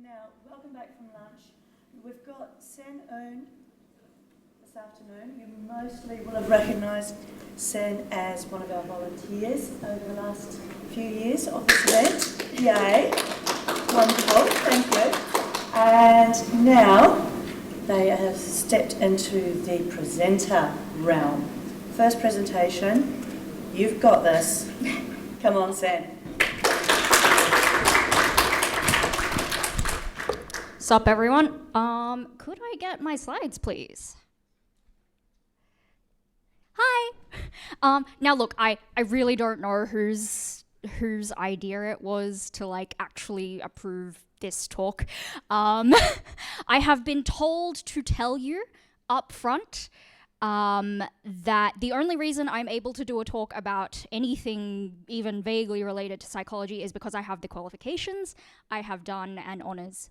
Now, welcome back from lunch. We've got Senn Oon this afternoon. You mostly will have recognised Senn as one of our volunteers over the last few years of this event. Yay! Wonderful, thank you. And now they have stepped into the presenter realm. First presentation, you've got this. Come on, Senn. Sup, everyone? Could I get my slides, please? Hi. Now look, I really don't know whose idea it was to actually approve this talk. I have been told to tell you up front that the only reason I'm able to do a talk about anything even vaguely related to psychology is because I have the qualifications. I have done an honours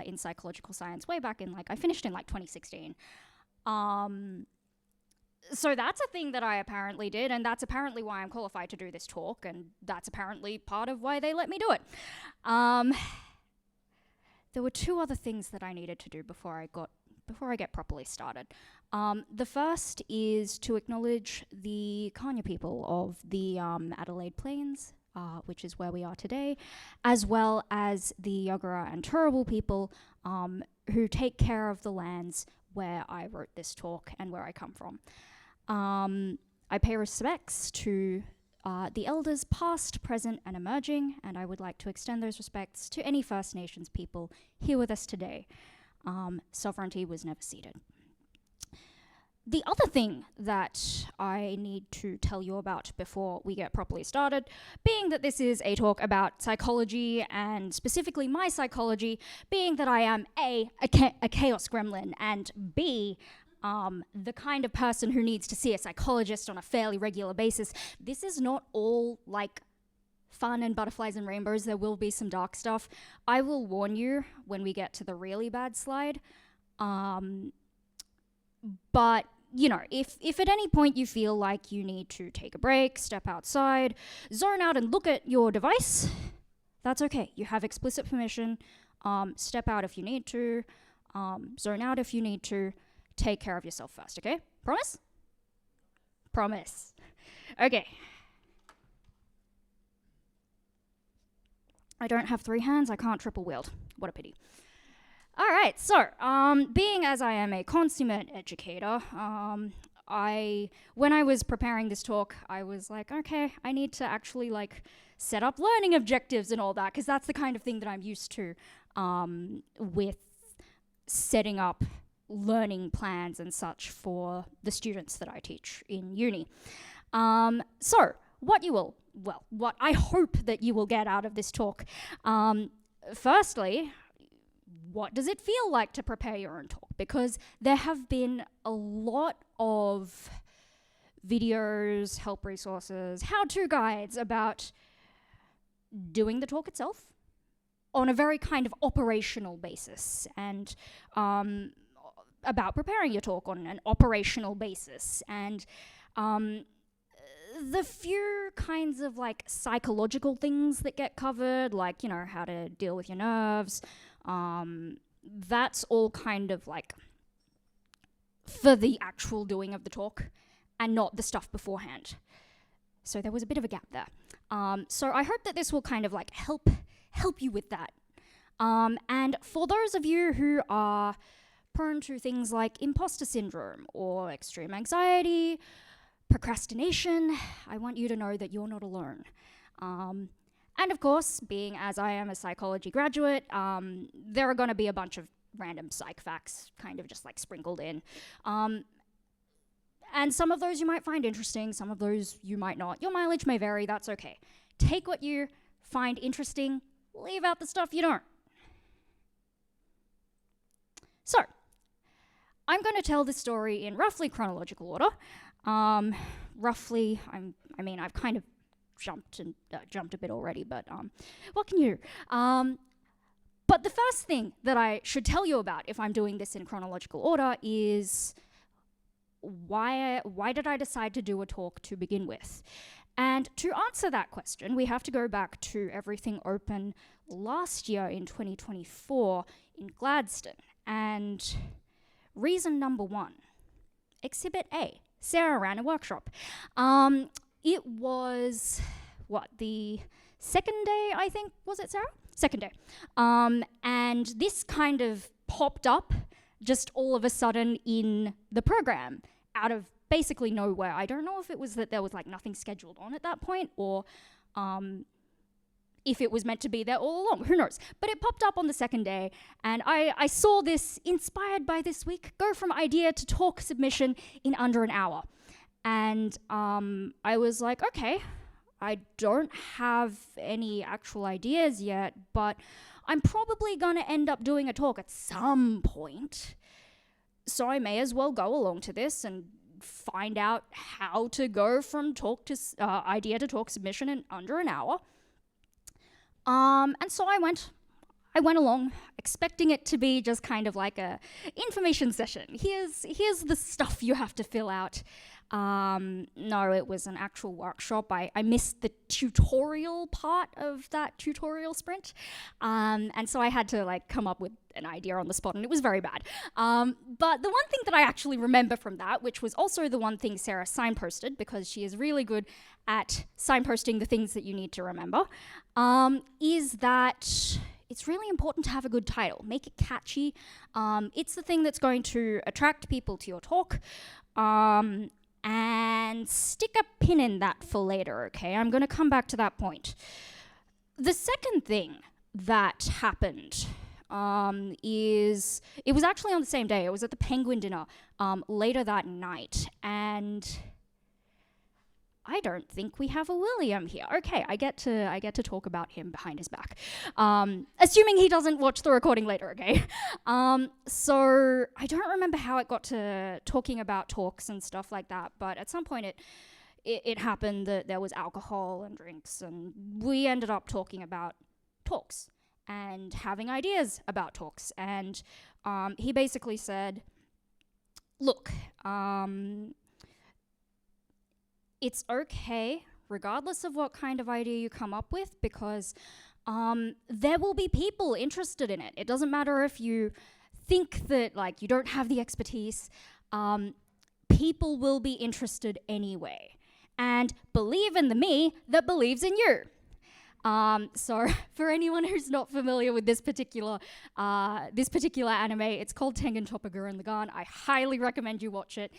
in psychological science way back in I finished in 2016. So that's a thing that I apparently did, and that's apparently why I'm qualified to do this talk, and that's apparently part of why they let me do it. There were two other things that I needed to do before I get properly started. The first is to acknowledge the Kanya people of the Adelaide Plains, which is where we are today, as well as the Yagara and Turrbal people who take care of the lands where I wrote this talk and where I come from. I pay respects to the elders past, present, and emerging, and I would like to extend those respects to any First Nations people here with us today. Sovereignty was never ceded. The other thing that I need to tell you about before we get properly started, being that this is a talk about psychology and specifically my psychology, being that I am A, chaos gremlin, and B, the kind of person who needs to see a psychologist on a fairly regular basis, this is not all fun and butterflies and rainbows. There will be some dark stuff. I will warn you when we get to the really bad slide. But if at any point you feel like you need to take a break, step outside, zone out and look at your device, that's okay. You have explicit permission. Step out if you need to, zone out if you need to. Take care of yourself first, okay? Promise? Promise. Okay. I don't have 3 hands. I can't triple wield. What a pity. All right, so being as I am a consummate educator, when I was preparing this talk, I was like, okay, I need to actually set up learning objectives and all that, because that's the kind of thing that I'm used to with setting up learning plans and such for the students that I teach in uni. So what I hope that you will get out of this talk, firstly, what does it feel like to prepare your own talk? Because there have been a lot of videos, help resources, how-to guides about doing the talk itself on a very kind of operational basis, and about preparing your talk on an operational basis, and the few kinds of psychological things that get covered, how to deal with your nerves, that's all kind of for the actual doing of the talk and not the stuff beforehand. So there was a bit of a gap there. So I hope that this will kind of help you with that. And for those of you who are prone to things like imposter syndrome or extreme anxiety, procrastination, I want you to know that you're not alone. And of course, being as I am a psychology graduate, there are going to be a bunch of random psych facts kind of just sprinkled in. And some of those you might find interesting, some of those you might not. Your mileage may vary, that's okay. Take what you find interesting, leave out the stuff you don't. So, I'm going to tell this story in roughly chronological order. I've kind of jumped a bit already, but what can you do? But the first thing that I should tell you about, if I'm doing this in chronological order, is why did I decide to do a talk to begin with? And to answer that question, we have to go back to everything open last year in 2024 in Gladstone. And reason number one, Exhibit A, Sarah ran a workshop. It was, the second day, I think, was it, Sarah? Second day. And this kind of popped up just all of a sudden in the program out of basically nowhere. I don't know if it was that there was like nothing scheduled on at that point, or if it was meant to be there all along, who knows. But it popped up on the second day, and I saw this, inspired by this week, go from idea to talk submission in under an hour. And I was like, okay, I don't have any actual ideas yet, but I'm probably gonna end up doing a talk at some point. So I may as well go along to this and find out how to go from talk to idea to talk submission in under an hour. And so I went along, expecting it to be just kind of like a information session. Here's the stuff you have to fill out. No, it was an actual workshop. I missed the tutorial part of that tutorial sprint. And so I had to like come up with an idea on the spot, and it was very bad. But the one thing that I actually remember from that, which was also the one thing Sarah signposted, because she is really good at signposting the things that you need to remember, is that it's really important to have a good title. Make it catchy. It's the thing that's going to attract people to your talk. And stick a pin in that for later, okay? I'm going to come back to that point. The second thing that happened is, it was actually on the same day. It was at the Penguin dinner later that night, and I don't think we have a William here. Okay, I get to talk about him behind his back, assuming he doesn't watch the recording later. Okay, so I don't remember how it got to talking about talks and stuff like that, but at some point it happened that there was alcohol and drinks, and we ended up talking about talks and having ideas about talks. And he basically said, "Look, it's okay, regardless of what kind of idea you come up with, because there will be people interested in it. It doesn't matter if you think that like you don't have the expertise, people will be interested anyway. And believe in the me that believes in you." So for anyone who's not familiar with this particular anime, it's called Tengen Toppa Gurren Lagann. I highly recommend you watch it.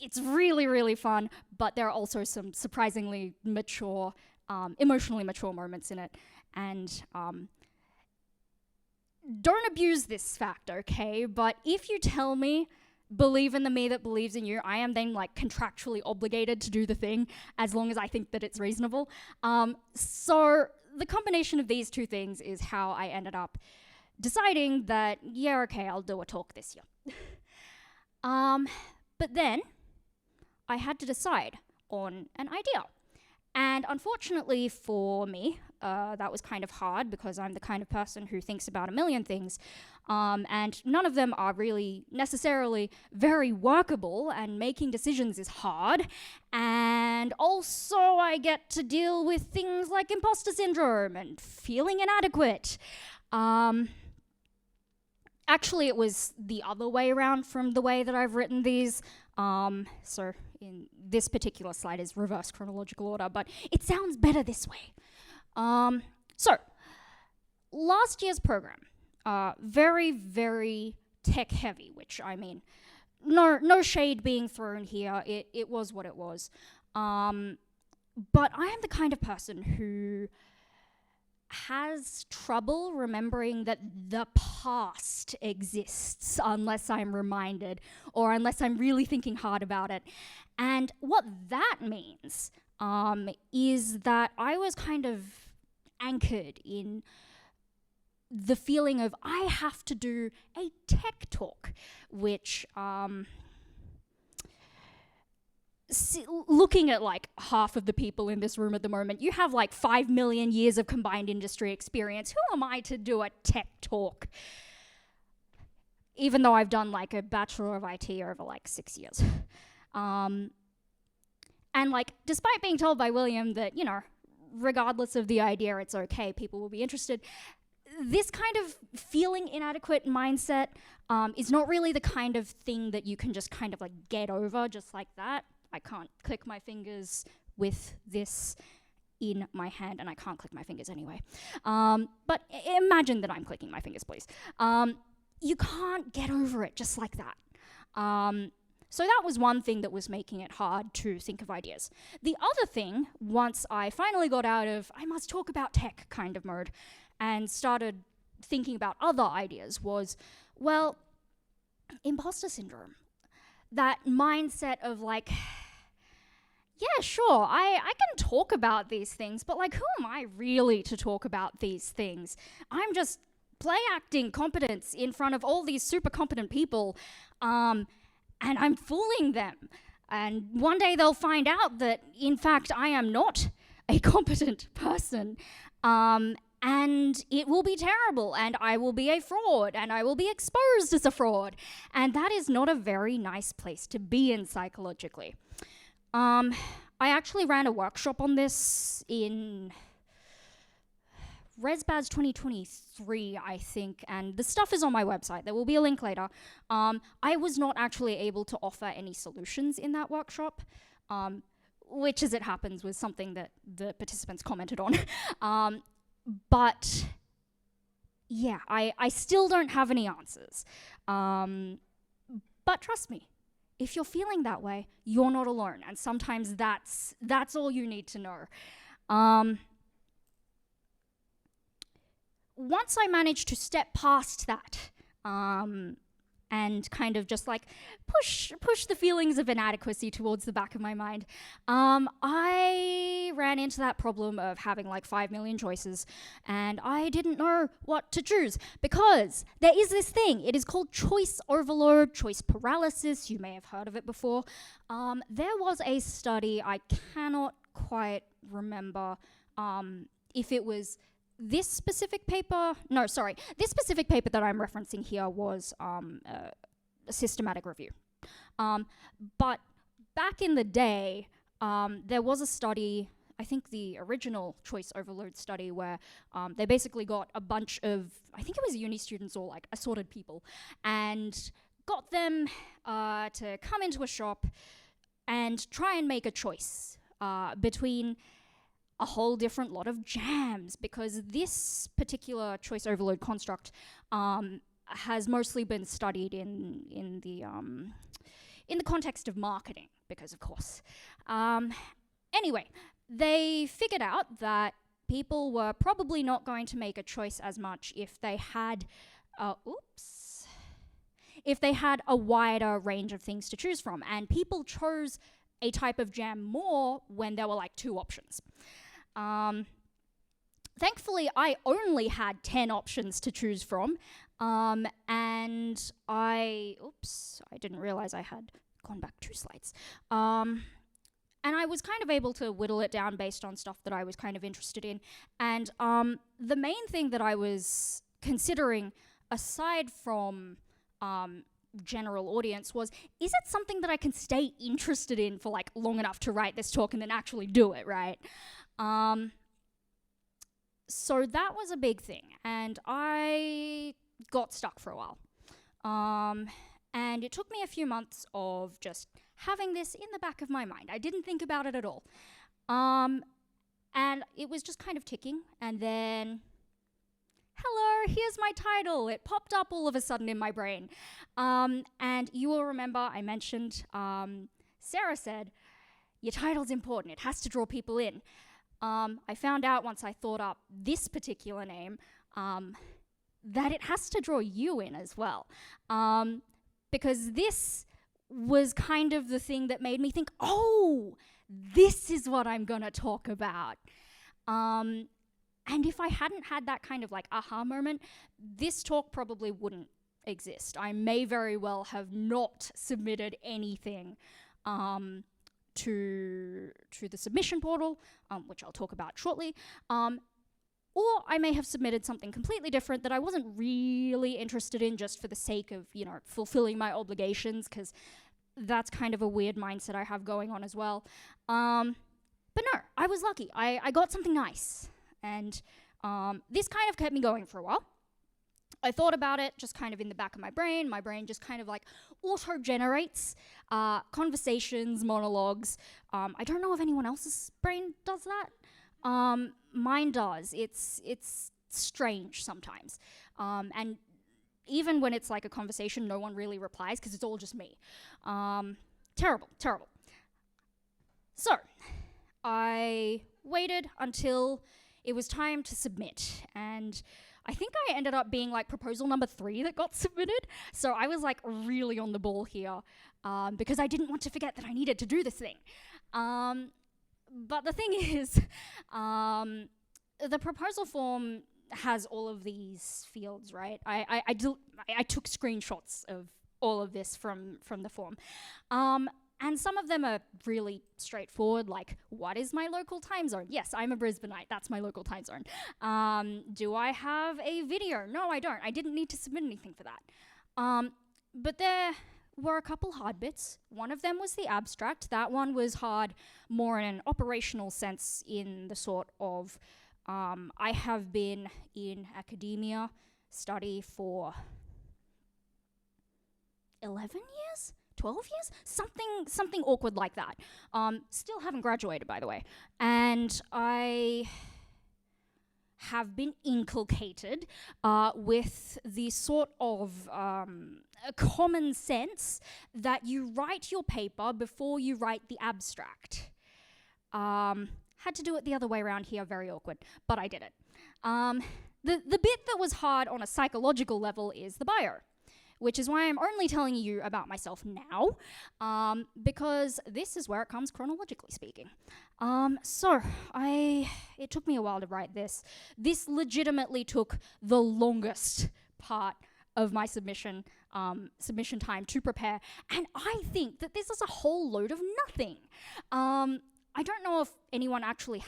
It's really, really fun, but there are also some surprisingly mature, emotionally mature moments in it. And don't abuse this fact, okay? But if you tell me, believe in the me that believes in you, I am then like contractually obligated to do the thing as long as I think that it's reasonable. So the combination of these two things is how I ended up deciding that, yeah, okay, I'll do a talk this year. But then I had to decide on an idea. And unfortunately for me, that was kind of hard, because I'm the kind of person who thinks about a million things, and none of them are really necessarily very workable, and making decisions is hard. And also I get to deal with things like imposter syndrome and feeling inadequate. Actually, it was the other way around from the way that I've written these. So in this particular slide is reverse chronological order, but it sounds better this way. So last year's program, very, very tech heavy, which I mean, no shade being thrown here. It was what it was. But I am the kind of person who has trouble remembering that the past exists unless I'm reminded, or unless I'm really thinking hard about it. And what that means is that I was kind of anchored in the feeling of I have to do a tech talk, which looking at like half of the people in this room at the moment, you have like 5 million years of combined industry experience. Who am I to do a tech talk? Even though I've done like a Bachelor of IT over like 6 years. And like, despite being told by William that, you know, regardless of the idea, it's okay, people will be interested. This kind of feeling inadequate mindset is not really the kind of thing that you can just kind of like get over just like that. I can't click my fingers with this in my hand, and I can't click my fingers anyway. But imagine that I'm clicking my fingers, please. You can't get over it just like that. So that was one thing that was making it hard to think of ideas. The other thing, once I finally got out of I must talk about tech kind of mode and started thinking about other ideas, was, well, imposter syndrome. That mindset of like, yeah, sure, I can talk about these things, but like, who am I really to talk about these things? I'm just play acting competence in front of all these super competent people, and I'm fooling them. And one day they'll find out that, in fact, I am not a competent person, and it will be terrible, and I will be a fraud, and I will be exposed as a fraud. And that is not a very nice place to be in psychologically. I actually ran a workshop on this in ResBaz 2023, I think, and the stuff is on my website. There will be a link later. I was not actually able to offer any solutions in that workshop, which, as it happens, was something that the participants commented on. But yeah, I still don't have any answers. But trust me, if you're feeling that way, you're not alone. And sometimes that's all you need to know. Once I managed to step past that, and kind of just like push the feelings of inadequacy towards the back of my mind, I ran into that problem of having like 5 million choices, and I didn't know what to choose, because there is this thing. It is called choice overload, choice paralysis. You may have heard of it before. There was a study, I cannot quite remember if it was this specific paper. No, sorry. This specific paper that I'm referencing here was a systematic review. But back in the day, there was a study, I think the original choice overload study, where they basically got a bunch of, I think it was uni students or like assorted people, and got them to come into a shop and try and make a choice between a whole different lot of jams, because this particular choice overload construct has mostly been studied in the context of marketing, because of course. Anyway, they figured out that people were probably not going to make a choice as much if they had if they had a wider range of things to choose from, and people chose a type of jam more when there were like 2 options. Thankfully, I only had 10 options to choose from, and I didn't realize I had gone back 2 slides. And I was kind of able to whittle it down based on stuff that I was kind of interested in. And the main thing that I was considering, aside from general audience, was, is it something that I can stay interested in for like long enough to write this talk and then actually do it, right? So that was a big thing, and I got stuck for a while. And it took me a few months of just having this in the back of my mind. I didn't think about it at all. And it was just kind of ticking, and then, hello, here's my title. It popped up all of a sudden in my brain. And you will remember I mentioned, Sarah said, your title's important. It has to draw people in. I found out once I thought up this particular name that it has to draw you in as well. Because this was kind of the thing that made me think, oh, this is what I'm gonna talk about. And if I hadn't had that kind of like aha moment, this talk probably wouldn't exist. I may very well have not submitted anything to the submission portal, which I'll talk about shortly, or I may have submitted something completely different that I wasn't really interested in just for the sake of, fulfilling my obligations, because that's kind of a weird mindset I have going on as well. But no, I was lucky. I got something nice. And this kind of kept me going for a while. I thought about it just kind of in the back of my brain. My brain just kind of like auto-generates conversations, monologues. I don't know if anyone else's brain does that. Mine does. It's strange sometimes. And even when it's like a conversation, no one really replies because it's all just me. Terrible, terrible. So, I waited until it was time to submit, and I think I ended up being like proposal number 3 that got submitted. So I was like really on the ball here because I didn't want to forget that I needed to do this thing. But the thing is, the proposal form has all of these fields, right? I took screenshots of all of this from the form. And some of them are really straightforward, like, what is my local time zone? Yes, I'm a Brisbaneite, that's my local time zone. Do I have a video? No, I don't. I didn't need to submit anything for that. But there were a couple hard bits. One of them was the abstract. That one was hard more in an operational sense, in the sort of, I have been in academia study for 11 years? 12 years? Something awkward like that. Still haven't graduated, by the way. And I have been inculcated with the sort of common sense that you write your paper before you write the abstract. Had to do it the other way around here, very awkward, but I did it. The bit that was hard on a psychological level is the bio, which is why I'm only telling you about myself now, because this is where it comes chronologically speaking. It took me a while to write this. This legitimately took the longest part of my submission time to prepare, and I think that this is a whole load of nothing. I don't know if anyone actually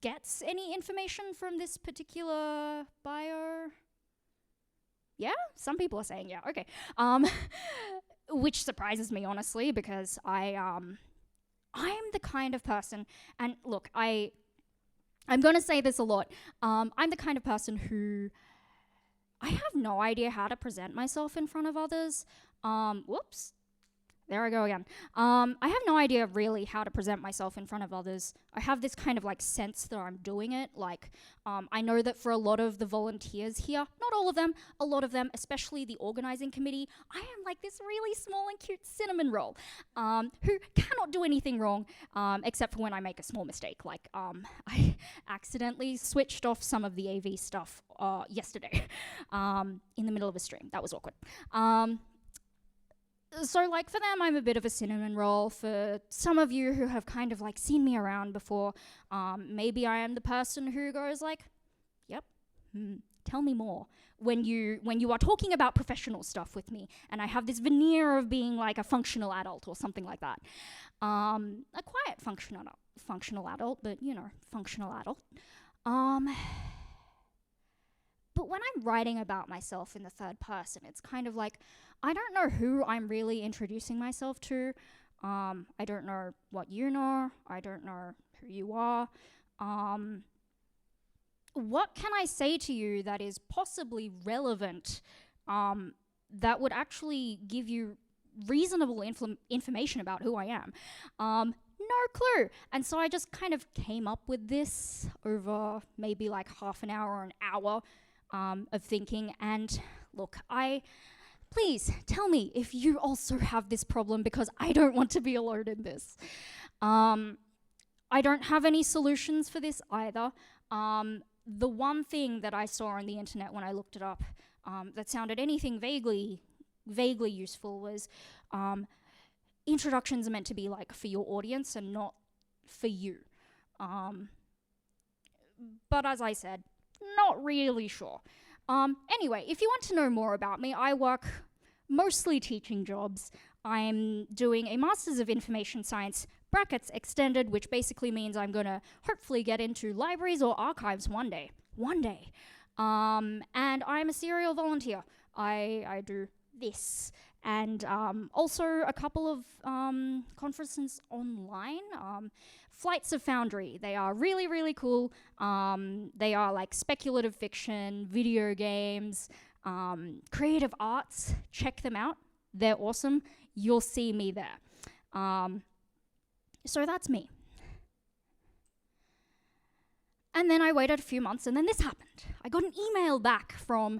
gets any information from this particular bio. Yeah? Some people are saying yeah, okay. Which surprises me, honestly, because I'm the kind of person, and look, I'm gonna say this a lot, I'm the kind of person who, I have no idea how to present myself in front of others. Whoops. There I go again. I have no idea really how to present myself in front of others. I have this kind of like sense that I'm doing it. Like, I know that for a lot of the volunteers here, not all of them, a lot of them, especially the organizing committee, I am like this really small and cute cinnamon roll who cannot do anything wrong except for when I make a small mistake. Like, I accidentally switched off some of the AV stuff yesterday in the middle of a stream. That was awkward. So, like, for them, I'm a bit of a cinnamon roll. For some of you who have kind of, like, seen me around before, maybe I am the person who goes, like, yep, tell me more. When you are talking about professional stuff with me, and I have this veneer of being, like, a functional adult or something like that. A quiet functional adult, but, you know, functional adult. But when I'm writing about myself in the third person, it's kind of like, I don't know who I'm really introducing myself to. I don't know what you know. I don't know who you are. What can I say to you that is possibly relevant, that would actually give you reasonable information about who I am? No clue. And so I just kind of came up with this over maybe like half an hour or an hour of thinking. And look, please tell me if you also have this problem, because I don't want to be alone in this. I don't have any solutions for this either. The one thing that I saw on the internet when I looked it up that sounded anything vaguely useful was introductions are meant to be like for your audience and not for you. But as I said, not really sure. Anyway, if you want to know more about me, I work mostly teaching jobs. I'm doing a Masters of Information Science brackets extended, which basically means I'm gonna hopefully get into libraries or archives one day. And I'm a serial volunteer. I do this. And also a couple of conferences online. Flights of Foundry. They are really, really cool. They are like speculative fiction, video games, creative arts. Check them out. They're awesome. You'll see me there. So that's me. And then I waited a few months, and then this happened. I got an email back from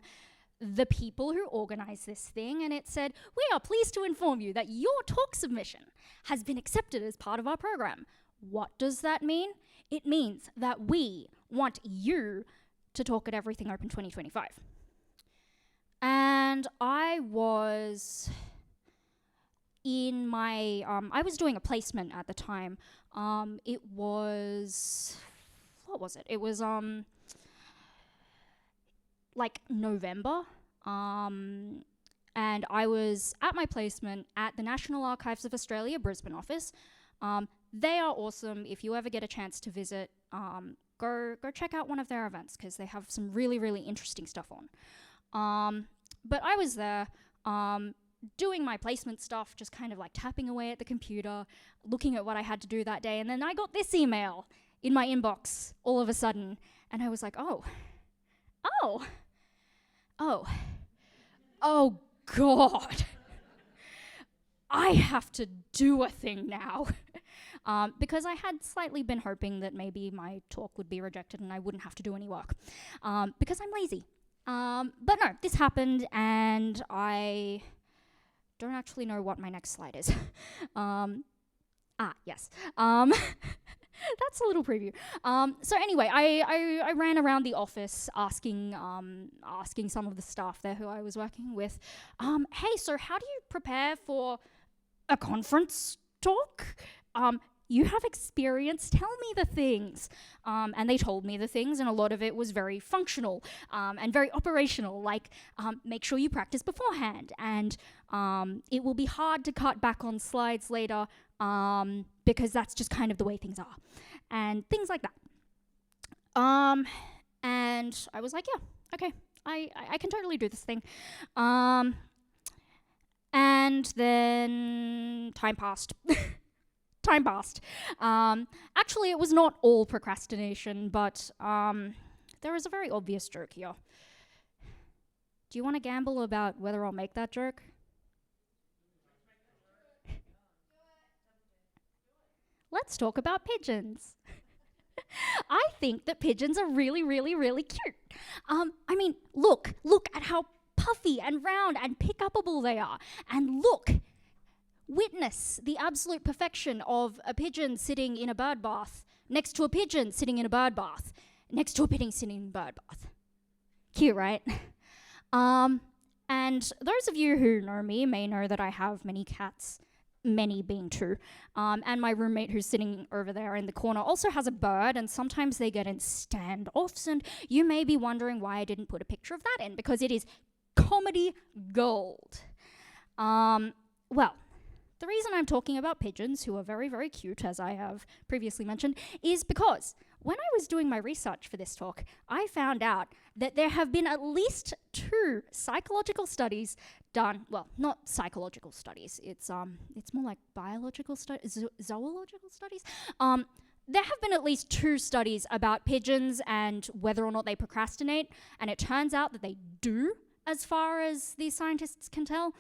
the people who organized this thing, and it said, "We are pleased to inform you that your talk submission has been accepted as part of our program." What does that mean? It means that we want you to talk at Everything Open 2025. And I was in my, I was doing a placement at the time. It was, what was it? It was like November. And I was at my placement at the National Archives of Australia, Brisbane office. They are awesome. If you ever get a chance to visit, go check out one of their events because they have some really, really interesting stuff on. But I was there doing my placement stuff, just kind of like tapping away at the computer, looking at what I had to do that day. And then I got this email in my inbox all of a sudden. And I was like, oh God. I have to do a thing now. Because I had slightly been hoping that maybe my talk would be rejected and I wouldn't have to do any work. Because I'm lazy. But no, this happened and I don't actually know what my next slide is. Yes. That's a little preview. So anyway, I ran around the office asking some of the staff there who I was working with, hey, so how do you prepare for a conference talk? You have experience, tell me the things. And they told me the things, and a lot of it was very functional and very operational, like make sure you practice beforehand, and it will be hard to cut back on slides later because that's just kind of the way things are, and things like that. And I was like, yeah, okay, I can totally do this thing. And then time passed. Actually, it was not all procrastination, but there is a very obvious joke here. Do you want to gamble about whether I'll make that joke? Let's talk about pigeons. I think that pigeons are really, really, really cute. I mean, look at how puffy and round and pick-upable they are. And witness the absolute perfection of a pigeon sitting in a bird bath next to a pigeon sitting in a bird bath next to a pigeon sitting in a bird bath. Cute, right? And those of you who know me may know that I have many cats, many being two. And my roommate who's sitting over there in the corner also has a bird, and sometimes they get in standoffs, and you may be wondering why I didn't put a picture of that in, because it is comedy gold. Well, the reason I'm talking about pigeons, who are very, very cute, as I have previously mentioned, is because when I was doing my research for this talk, I found out that there have been at least 2 psychological studies done. Well, not psychological studies. It's more like biological studies, zoological studies. There have been at least 2 studies about pigeons and whether or not they procrastinate, and it turns out that they do, as far as these scientists can tell.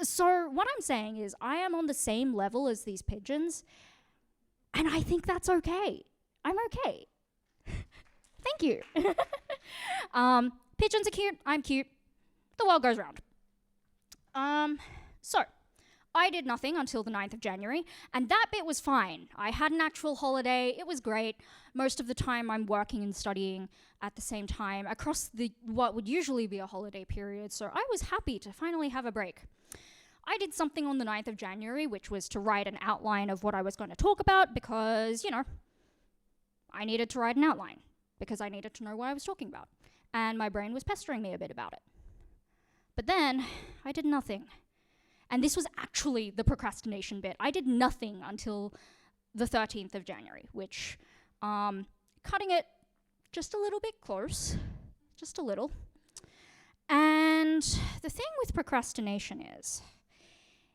So what I'm saying is I am on the same level as these pigeons, and I think that's okay. I'm okay. Thank you. Pigeons are cute. I'm cute. The world goes round. So I did nothing until the 9th of January, and that bit was fine. I had an actual holiday. It was great. Most of the time I'm working and studying at the same time across what would usually be a holiday period, so I was happy to finally have a break. I did something on the 9th of January, which was to write an outline of what I was going to talk about because, I needed to write an outline because I needed to know what I was talking about. And my brain was pestering me a bit about it. But then I did nothing. And this was actually the procrastination bit. I did nothing until the 13th of January, which, cutting it just a little bit close, just a little. And the thing with procrastination is,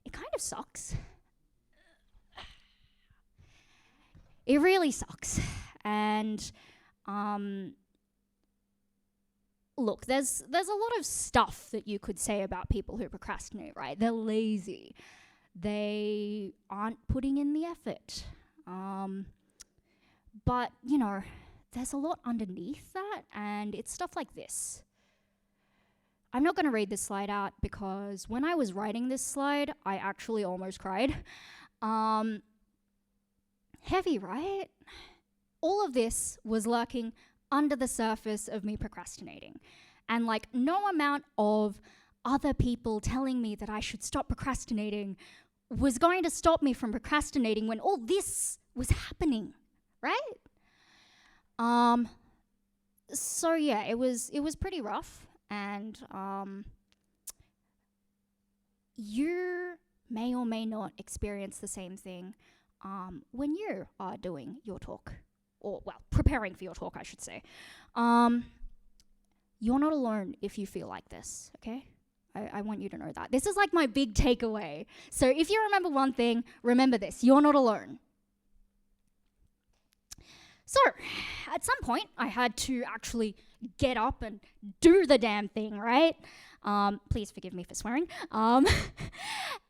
it kind of sucks. It really sucks. And look, there's a lot of stuff that you could say about people who procrastinate, right? They're lazy. They aren't putting in the effort. But, you know, there's a lot underneath that, and it's stuff like this. I'm not going to read this slide out because when I was writing this slide, I actually almost cried. Heavy, right? All of this was lurking under the surface of me procrastinating. And like no amount of other people telling me that I should stop procrastinating was going to stop me from procrastinating when all this was happening, right? So yeah, it was pretty rough, and you may or may not experience the same thing when you are doing your talk, or well, preparing for your talk, I should say. You're not alone if you feel like this, okay? I want you to know that. This is like my big takeaway. So if you remember one thing, remember this. You're not alone. So, at some point, I had to actually get up and do the damn thing, right? Please forgive me for swearing. And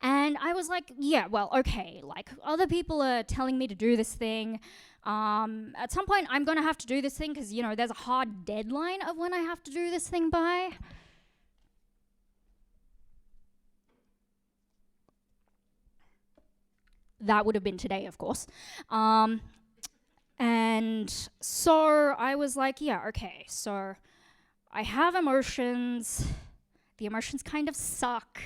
I was like, yeah, well, okay, like, other people are telling me to do this thing. At some point, I'm going to have to do this thing because, you know, there's a hard deadline of when I have to do this thing by. That would have been today, of course. And so I was like, yeah, okay, so I have emotions. The emotions kind of suck,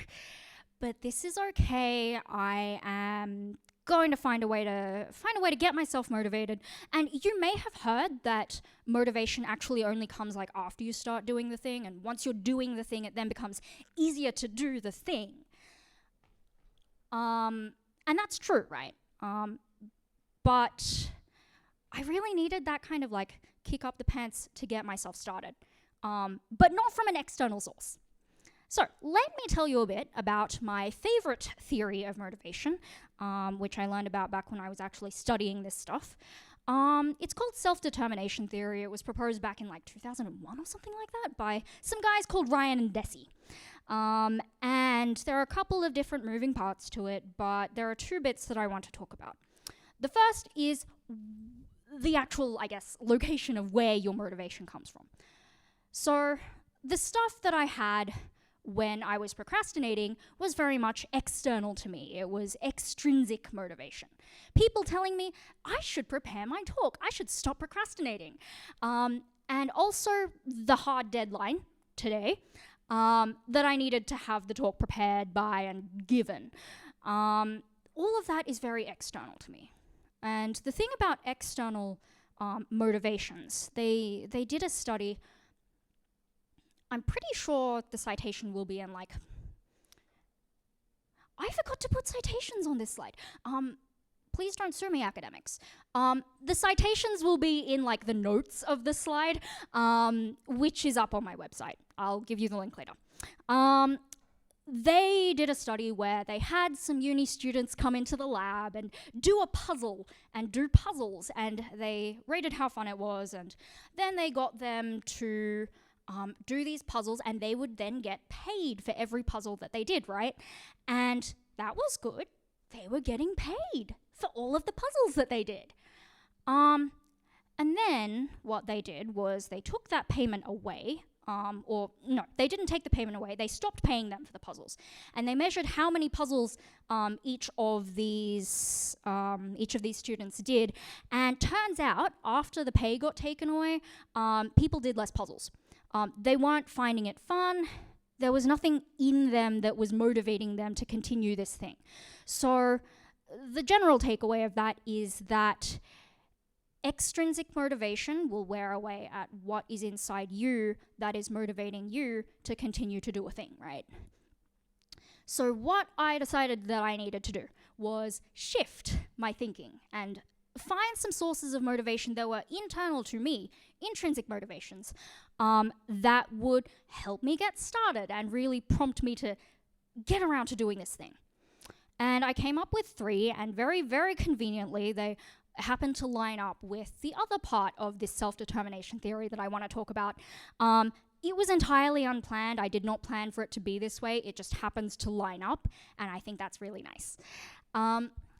but this is okay. I am going to find a way to get myself motivated. And you may have heard that motivation actually only comes like after you start doing the thing, and once you're doing the thing, it then becomes easier to do the thing. And that's true, right? But I really needed that kind of like kick up the pants to get myself started, but not from an external source. So let me tell you a bit about my favorite theory of motivation, which I learned about back when I was actually studying this stuff. It's called self-determination theory. It was proposed back in like 2001 or something like that by some guys called Ryan and Deci. And there are a couple of different moving parts to it, but there are two bits that I want to talk about. The first is the actual, I guess, location of where your motivation comes from. So the stuff that I had when I was procrastinating was very much external to me. It was extrinsic motivation. People telling me I should prepare my talk, I should stop procrastinating. And also the hard deadline today that I needed to have the talk prepared by and given. All of that is very external to me. And the thing about external motivations, they did a study. I'm pretty sure the citation will be in like, I forgot to put citations on this slide. Please don't sue me, academics. The citations will be in like the notes of the slide, which is up on my website. I'll give you the link later. They did a study where they had some uni students come into the lab and do a puzzle and do puzzles, and they rated how fun it was, and then they got them to do these puzzles, and they would then get paid for every puzzle that they did, right? And that was good. They were getting paid for all of the puzzles that they did. And then what they did was they took that payment away, or no, they didn't take the payment away. They stopped paying them for the puzzles, and they measured how many puzzles each of these students did. And turns out, after the pay got taken away, people did less puzzles. They weren't finding it fun. There was nothing in them that was motivating them to continue this thing. So the general takeaway of that is that extrinsic motivation will wear away at what is inside you that is motivating you to continue to do a thing, right? So what I decided that I needed to do was shift my thinking and find some sources of motivation that were internal to me, intrinsic motivations, that would help me get started and really prompt me to get around to doing this thing. And I came up with 3, and very, very conveniently, they happened to line up with the other part of this self-determination theory that I want to talk about. It was entirely unplanned. I did not plan for it to be this way. It just happens to line up, and I think that's really nice.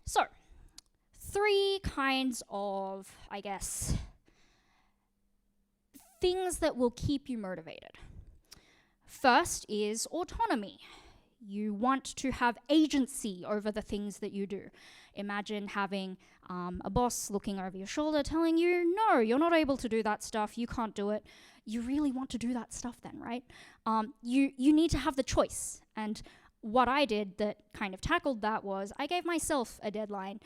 So, 3 kinds of, I guess, things that will keep you motivated. First is autonomy. You want to have agency over the things that you do. Imagine having a boss looking over your shoulder telling you, no, you're not able to do that stuff, you can't do it. You really want to do that stuff then, right? You need to have the choice. And what I did that kind of tackled that was I gave myself a deadline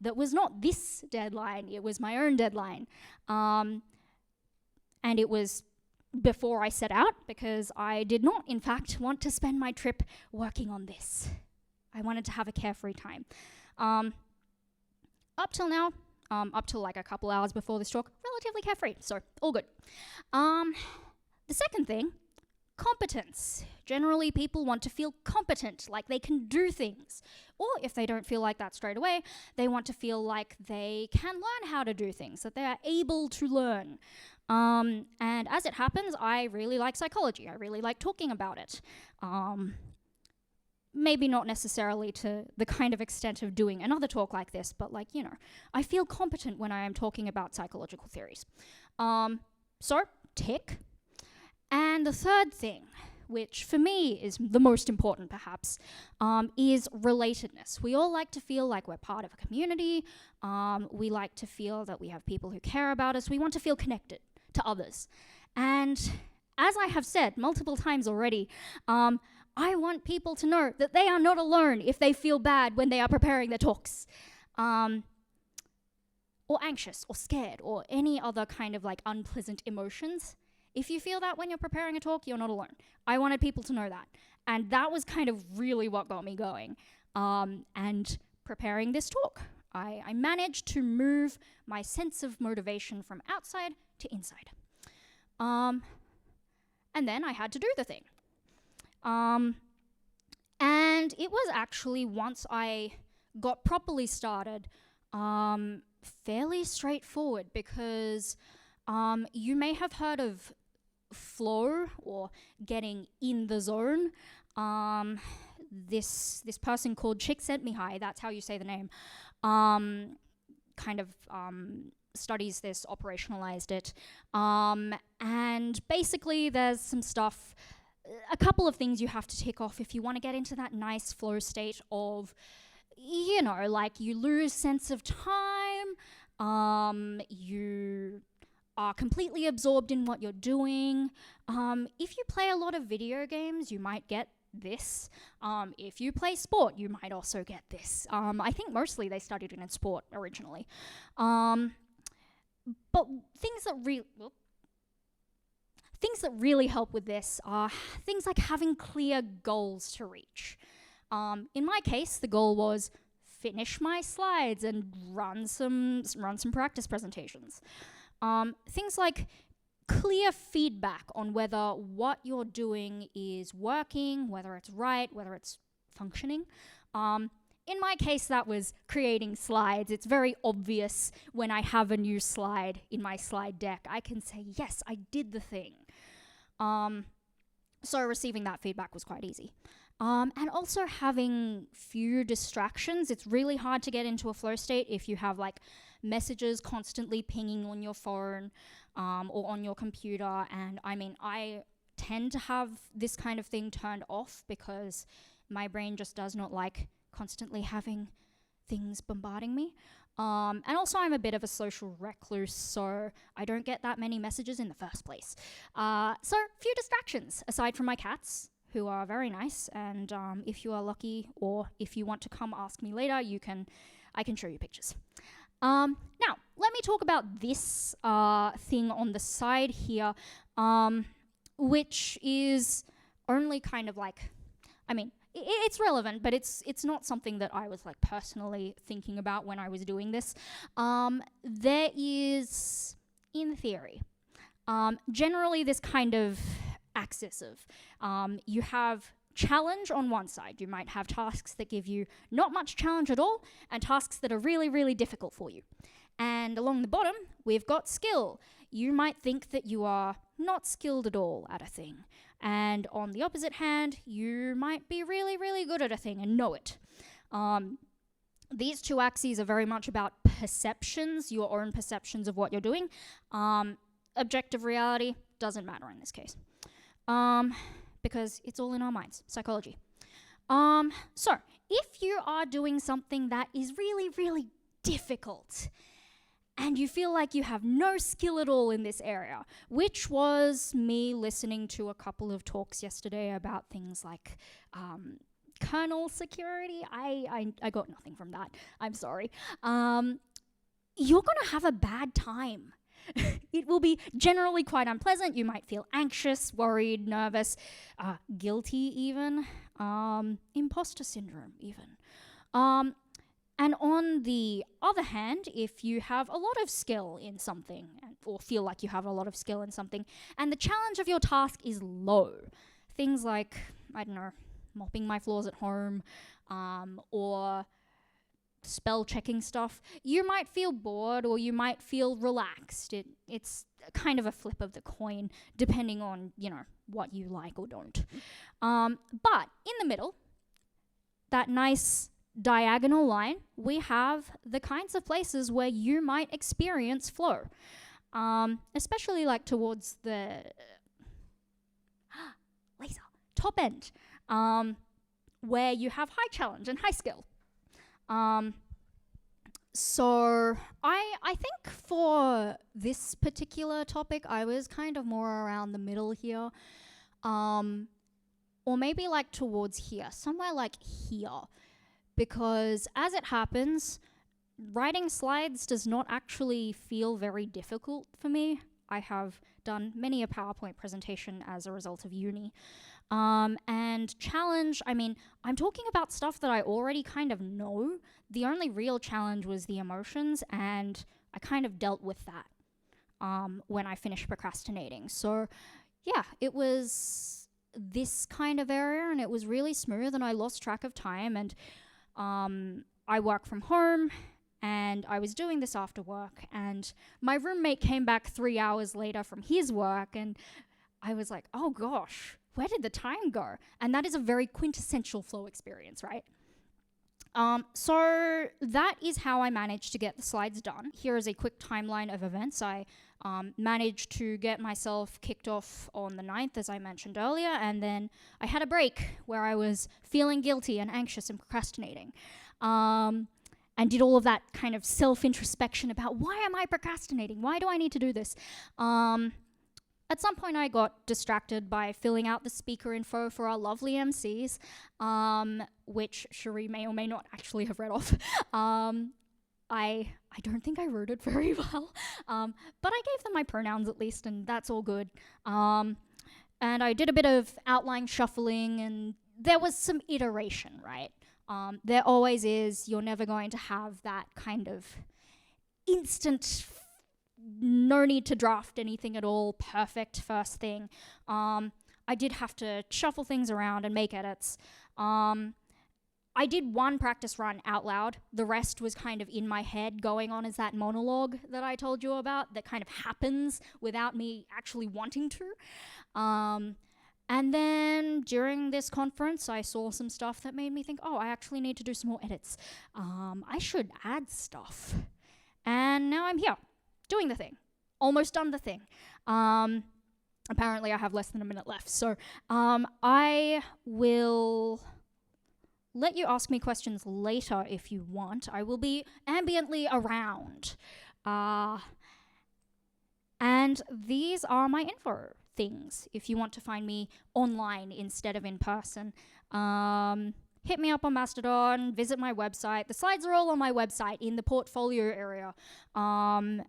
that was not this deadline, it was my own deadline. And it was before I set out, because I did not, in fact, want to spend my trip working on this. I wanted to have a carefree time. Up till now, up till like a couple hours before this talk, relatively carefree, so all good. The second thing, competence. Generally, people want to feel competent, like they can do things. Or if they don't feel like that straight away, they want to feel like they can learn how to do things, that they are able to learn. And as it happens, I really like psychology. I really like talking about it. Maybe not necessarily to the kind of extent of doing another talk like this, but like, you know, I feel competent when I am talking about psychological theories. So, tick. And the third thing, which for me is the most important perhaps, is relatedness. We all like to feel like we're part of a community. We like to feel that we have people who care about us. We want to feel connected to others. And as I have said multiple times already, I want people to know that they are not alone if they feel bad when they are preparing their talks. Or anxious, or scared, or any other kind of like unpleasant emotions. If you feel that when you're preparing a talk, you're not alone. I wanted people to know that. And that was kind of really what got me going. And preparing this talk, I managed to move my sense of motivation from outside to inside. And then I had to do the thing. And it was actually, once I got properly started, fairly straightforward, because you may have heard of flow or getting in the zone. This person called Chick Sent Me High, that's how you say the name, studies this, operationalized it. And basically there's some stuff, a couple of things you have to tick off if you want to get into that nice flow state of, you know, like you lose sense of time, you are completely absorbed in what you're doing. If you play a lot of video games, you might get this. If you play sport, you might also get this. I think mostly they studied it in sport originally. But things that really help with this are things like having clear goals to reach. In my case, the goal was finish my slides and run some practice presentations. Things like clear feedback on whether what you're doing is working, whether it's right, whether it's functioning. In my case, that was creating slides. It's very obvious when I have a new slide in my slide deck. I can say, yes, I did the thing. So receiving that feedback was quite easy. And also having few distractions. It's really hard to get into a flow state if you have like messages constantly pinging on your phone or on your computer. And I mean, I tend to have this kind of thing turned off because my brain just does not like constantly having things bombarding me. And also I'm a bit of a social recluse, so I don't get that many messages in the first place. So few distractions, aside from my cats, who are very nice, and if you are lucky, or if you want to come ask me later, I can show you pictures. Now, let me talk about this thing on the side here, which is only kind of like, I mean, it's relevant, but it's not something that I was like personally thinking about when I was doing this. There is, in theory, generally this kind of axis of you have challenge on one side. You might have tasks that give you not much challenge at all, and tasks that are really, really difficult for you. And along the bottom, we've got skill. You might think that you are not skilled at all at a thing. And on the opposite hand, you might be really, really good at a thing and know it. These two axes are very much about perceptions, your own perceptions of what you're doing. Objective reality doesn't matter in this case. Because it's all in our minds, psychology. So, if you are doing something that is really, really difficult, and you feel like you have no skill at all in this area, which was me listening to a couple of talks yesterday about things like kernel security. I got nothing from that. I'm sorry. You're going to have a bad time. It will be generally quite unpleasant. You might feel anxious, worried, nervous, guilty even, imposter syndrome even. And on the other hand, if you have a lot of skill in something, or feel like you have a lot of skill in something, and the challenge of your task is low, things like, I don't know, mopping my floors at home, or spell checking stuff, you might feel bored or you might feel relaxed. It's kind of a flip of the coin, depending on, what you like or don't. But in the middle, that nice diagonal line, we have the kinds of places where you might experience flow, especially like towards the laser top end, where you have high challenge and high skill. So I think for this particular topic, I was kind of more around the middle here, or maybe like towards here, somewhere like here. Because as it happens, writing slides does not actually feel very difficult for me. I have done many a PowerPoint presentation as a result of uni. And challenge, I'm talking about stuff that I already kind of know. The only real challenge was the emotions, and I kind of dealt with that when I finished procrastinating. So yeah, it was this kind of area, and it was really smooth, and I lost track of time, and I work from home, and I was doing this after work, and my roommate came back 3 hours later from his work, and I was like, oh gosh, where did the time go? And that is a very quintessential flow experience, right? So that is how I managed to get the slides done. Here is a quick timeline of events. I managed to get myself kicked off on the 9th, as I mentioned earlier, and then I had a break where I was feeling guilty and anxious and procrastinating. And did all of that kind of self-introspection about, why am I procrastinating? Why do I need to do this? At some point, I got distracted by filling out the speaker info for our lovely MCs, which Cherie may or may not actually have read off. I don't think I wrote it very well, but I gave them my pronouns at least, and that's all good. And I did a bit of outline shuffling, and there was some iteration, right? There always is. You're never going to have that kind of instant, no need to draft anything at all, perfect first thing. I did have to shuffle things around and make edits. I did one practice run out loud. The rest was kind of in my head going on as that monologue that I told you about that kind of happens without me actually wanting to. And then during this conference, I saw some stuff that made me think, oh, I actually need to do some more edits. I should add stuff. And now I'm here, doing the thing. Almost done the thing. Apparently I have less than a minute left. So I will let you ask me questions later if you want. I will be ambiently around. And these are my info things if you want to find me online instead of in person. Hit me up on Mastodon, visit my website. The slides are all on my website in the portfolio area.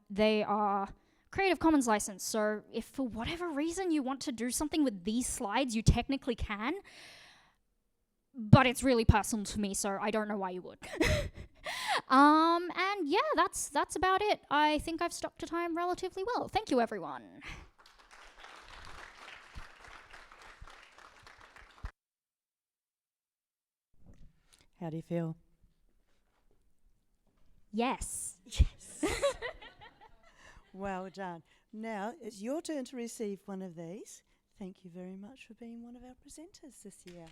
They are Creative Commons license, so if for whatever reason you want to do something with these slides, you technically can, but it's really personal to me, so I don't know why you would. And yeah, that's about it. I think I've stuck to time relatively well. Thank you, everyone. How do you feel? Yes. Yes. Well done. Now it's your turn to receive one of these. Thank you very much for being one of our presenters this year.